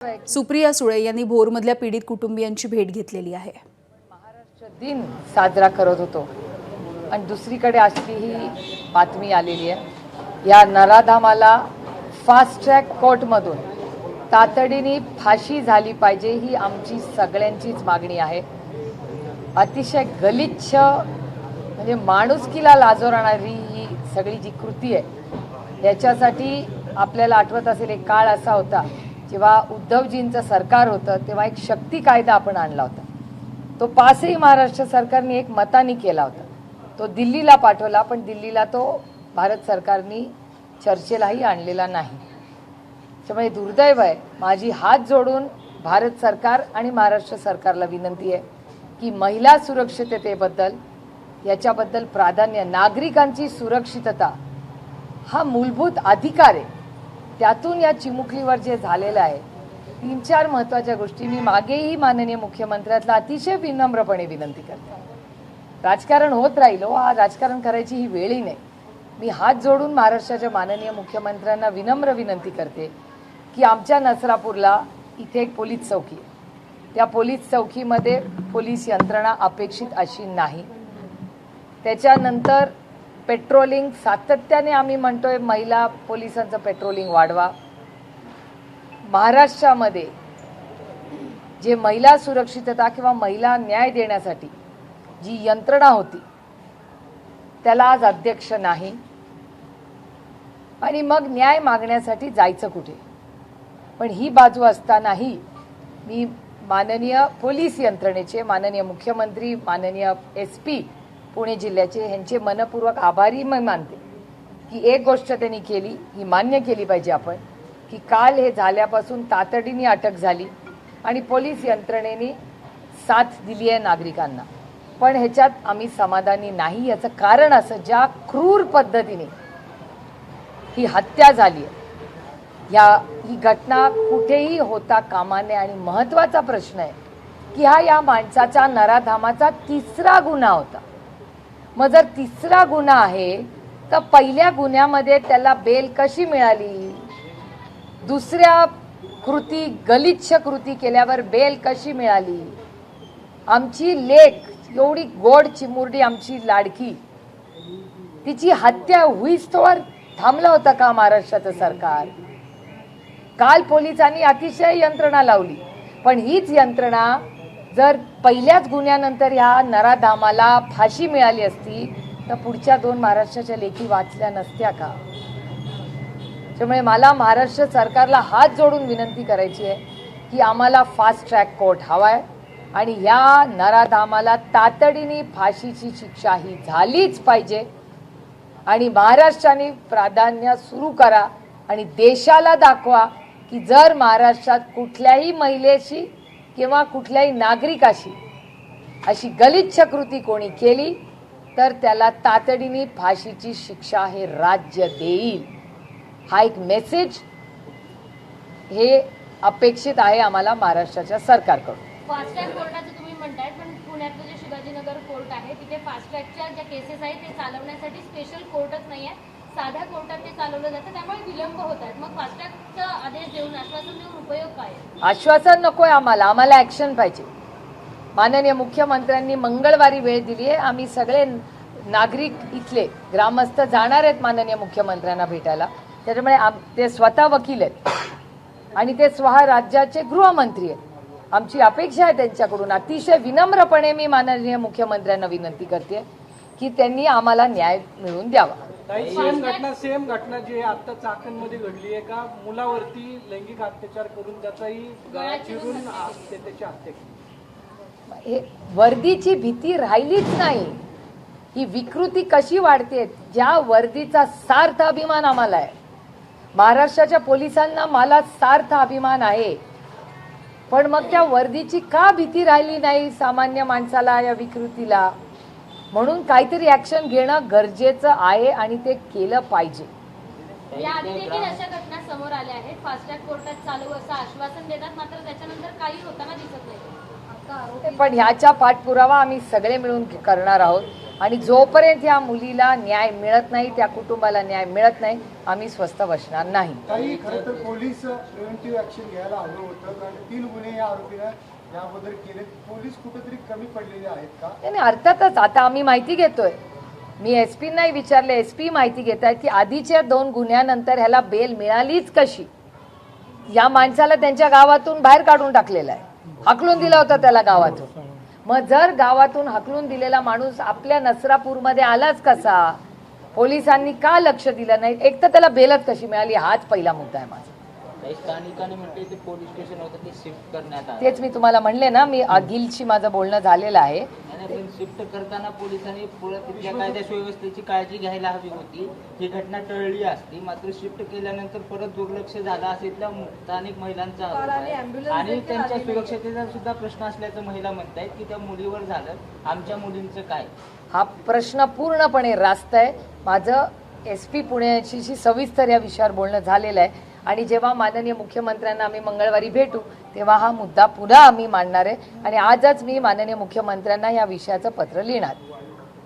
सुप्रिया सुळे यांनी भोरमधल्या पीडित कुटुंबियांची भेट घेतलेली आहे। महाराष्ट्र दिन साजरा करत होतो आणि दुसरीकडे अशी ही बातमी आलेली आहे। या नराधामाला फास्ट ट्रॅक कोर्टमधून तातडीने फाशी झाली पाहिजे ही आमची सगळ्यांचीच मागणी आहे। अतिशय गलिच्छ म्हणजे माणुसकीला लाजवणारी ही सगळी जी कृती आहे याच्यासाठी आपल्याला आठवत असेल एक काळ असा होता जेव्हा उद्धवजींचं सरकार होतं तेव्हा एक शक्ती कायदा आपण आणला होता। तो पासही महाराष्ट्र सरकारने एक मताने केला होता। तो दिल्लीला पाठवला पण दिल्लीला तो भारत सरकारने चर्चेलाही आणलेला नाही। त्यामुळे दुर्दैव आहे। माझी हात जोडून भारत सरकार आणि महाराष्ट्र सरकारला विनंती आहे की महिला सुरक्षिततेबद्दल याच्याबद्दल प्राधान्य, नागरिकांची सुरक्षितता हा मूलभूत अधिकार आहे। त्यातून या चिमुकलीवर जे झालेलं आहे 3-4 महत्त्वाच्या गोष्टी मी मागेही माननीय मुख्यमंत्र्याला अतिशय विनम्रपणे विनंती करते। राजकारण होत राहिलो, हा राजकारण करायची ही वेळही नाही। मी हात जोडून महाराष्ट्राच्या माननीय मुख्यमंत्र्यांना विनम्र विनंती करते की आमच्या नसरापूरला इथे एक पोलीस चौकी आहे। त्या पोलीस चौकीमध्ये पोलीस यंत्रणा अपेक्षित अशी नाही। त्याच्यानंतर पेट्रोलिंग सातत्याने आम्ही म्हणतोय महिला पोलिसांचं पेट्रोलिंग वाढवा। महाराष्ट्रामध्ये जे महिला सुरक्षितता किंवा महिला न्याय देण्यासाठी जी यंत्रणा होती त्याला आज अध्यक्ष नाही आणि मग न्याय मागण्यासाठी जायचं कुठे। पण ही बाजू असतानाही मी माननीय पोलीस यंत्रणेचे, माननीय मुख्यमंत्री, माननीय SP पुणे जिल्ह्याचे यांचे मनपूर्वक आभारी मी मानते की एक गोष्ट त्यांनी केली ही मान्य केली पाहिजे आपण की काल हे झाल्यापासून तातडीने अटक झाली आणि पोलीस यंत्रणेने साथ दिली आहे नागरिकांना। पण ह्याच्यात आम्ही समाधानी नाही। याचं कारण असं ज्या क्रूर पद्धतीने ही हत्या झाली आहे ही घटना कुठेही होता कामा नये आणि महत्त्वाचा प्रश्न आहे की हा या माणसाचा नराधामाचा 3रा गुन्हा होता। मग जर 3रा गुन्हा आहे तर पहिल्या गुन्ह्यामध्ये त्याला बेल कशी मिळाली? दुसऱ्या कृती, गलिच्छ कृती केल्यावर बेल कशी मिळाली? आमची लेक एवढी गोड चिमुरडी, आमची लाडकी, तिची हत्या होईस्तोवर थांबलं होतं का महाराष्ट्राचं सरकार? काल पोलिसांनी अतिशय यंत्रणा लावली पण हीच यंत्रणा जर पहिल्याच गुन्ह्यानंतर ह्या नराधामाला फाशी मिळाली असती तर पुढच्या 2 महाराष्ट्राच्या लेखी वाचल्या नसत्या का? त्यामुळे मला महाराष्ट्र सरकारला हात जोडून विनंती करायची आहे की आम्हाला फास्ट ट्रॅक कोर्ट हवाय आणि ह्या नराधामाला तातडीने फाशीची शिक्षा ही झालीच पाहिजे आणि महाराष्ट्राने प्राधान्य सुरू करा आणि देशाला दाखवा की जर महाराष्ट्रात कुठल्याही महिलेशी किंवा कुठल्याही नागरिकाशी अशी गलिच्छ कृती कोणी केली तर त्याला तातडीने फाशीची शिक्षा हे राज्य देईल। हा एक मेसेज हे अपेक्षित आहे आम्हाला महाराष्ट्राच्या सरकारकडून। फास्ट ट्रॅक कोर्टाचं तुम्ही म्हणताय पण पुण्यातलं जे शिवाजीनगर कोर्ट आहे तिथे फास्ट ट्रॅकच्या ज्या केसेस आहेत ते चालवण्यासाठी स्पेशल कोर्टच नाही आहे, साध्या कोर्टात ते चालवलं जातं, त्यामुळे विलंब होत आहेत। मग फास्ट ट्रॅकचा आदेश देऊन, आश्वासन देऊन उपयोग काय? आश्वासन नकोय आम्हाला ऍक्शन पाहिजे। माननीय मुख्यमंत्र्यांनी मंगळवारी वेळ दिली आहे। आम्ही सगळे नागरिक इथले ग्रामस्थ जाणार आहेत माननीय मुख्यमंत्र्यांना भेटायला। त्याच्यामुळे ते स्वतः वकील आहेत आणि ते स्वतः राज्याचे गृहमंत्री आहेत। आमची अपेक्षा आहे त्यांच्याकडून अतिशय विनम्रपणे मी माननीय मुख्यमंत्र्यांना विनंती करते की त्यांनी आम्हाला न्याय मिळवून द्यावा। सेम घटना जी आता चाकणमध्ये घडली आहे का मुलावरती लैंगिक अत्याचार करून त्याचाही गळा चिरून त्याची हत्या केली। हे वर्दीची भीती राहिलीच नाही। ही विकृती कशी वाढते? ज्या वर्दीचा सार्थ अभिमान आम्हाला आहे, महाराष्ट्राच्या पोलिसांना मला सार्थ अभिमान आहे, पण मग त्या वर्दीची का भीती राहिली नाही सामान्य माणसाला या विकृतीला? म्हणून काहीतरी ऍक्शन घेणं गरजेचं आहे आणि ते केलं पाहिजे। याआधी देखील अशा घटना समोर आल्या आहेत। फास्ट ट्रॅक कोर्टात चालू असं आश्वासन देतात मात्र त्याच्यानंतर काही होताना दिसत नाही। पण ह्याचा पाठपुरावा आम्ही सगळे मिळून करणार आहोत। आणि जोपर्यंत या मुलीला न्याय मिळत नाही, त्या कुटुंबाला न्याय मिळत नाही, आम्ही स्वस्थ बसणार नाही. काही खरं तर पोलीस प्रिव्हेंटिव्ह ऍक्शन घ्यायला हवं होतं, कारण 3 गुन्हे या आरोपीनं याबद्दल केले. पोलीस कुठेतरी कमी पडलेले आहेत का? नाही नाही, अर्थातच आता आम्ही माहिती घेतोय. मी एसपी नाही विचारले, एसपी माहिती घेत आहेत की आधीच्या 2 गुन्ह्यानंतर ह्याला बेल मिळालीच कशी. या माणसाला त्यांच्या गावातून बाहेर काढून टाकलेलं आहे, हकलून दिला होता त्याला गावातून. मग जर गावातून हकलून दिलेला माणूस आपल्या नसरापूरमध्ये आलाच कसा? पोलिसांनी का लक्ष दिलं नाही? एक तर त्याला बेलच कशी मिळाली, हाच पहिला मुद्दा आहे माझा. काही स्थानिकांनी म्हटले ते पोलीस स्टेशन होतं ते शिफ्ट करण्यात आलं. तेच मी तुम्हाला म्हणले ना, मी अगिलशी माझं बोलणं झालेलं आहे. आणि पण शिफ्ट करताना पोलिसांनी पुढे तिथल्या कायदा सुव्यवस्थेची काळजी घ्यायला हवी होती. ही घटना टळली असती, मात्र शिफ्ट केल्यानंतर परत दुर्लक्ष झालं असे इथल्या स्थानिक महिलांचा आरोप आहे. आणि त्यांच्या सुरक्षतेचा सुद्धा प्रश्न असल्याचं महिला म्हणतायत की त्या मुलीवर झालं, आमच्या मुलींचं काय? हा प्रश्न पूर्णपणे रास्त आहे. माझं एसपी पुण्याशी सविस्तर या विषयावर बोलणं झालेलं आहे आणि जेव्हा माननीय मुख्यमंत्र्यांना आम्ही मंगळवारी भेटू तेव्हा हा मुद्दा पुन्हा आम्ही मांडणार आहे आणि आजच मी माननीय मुख्यमंत्र्यांना या विषयाचं पत्र लिहिणार.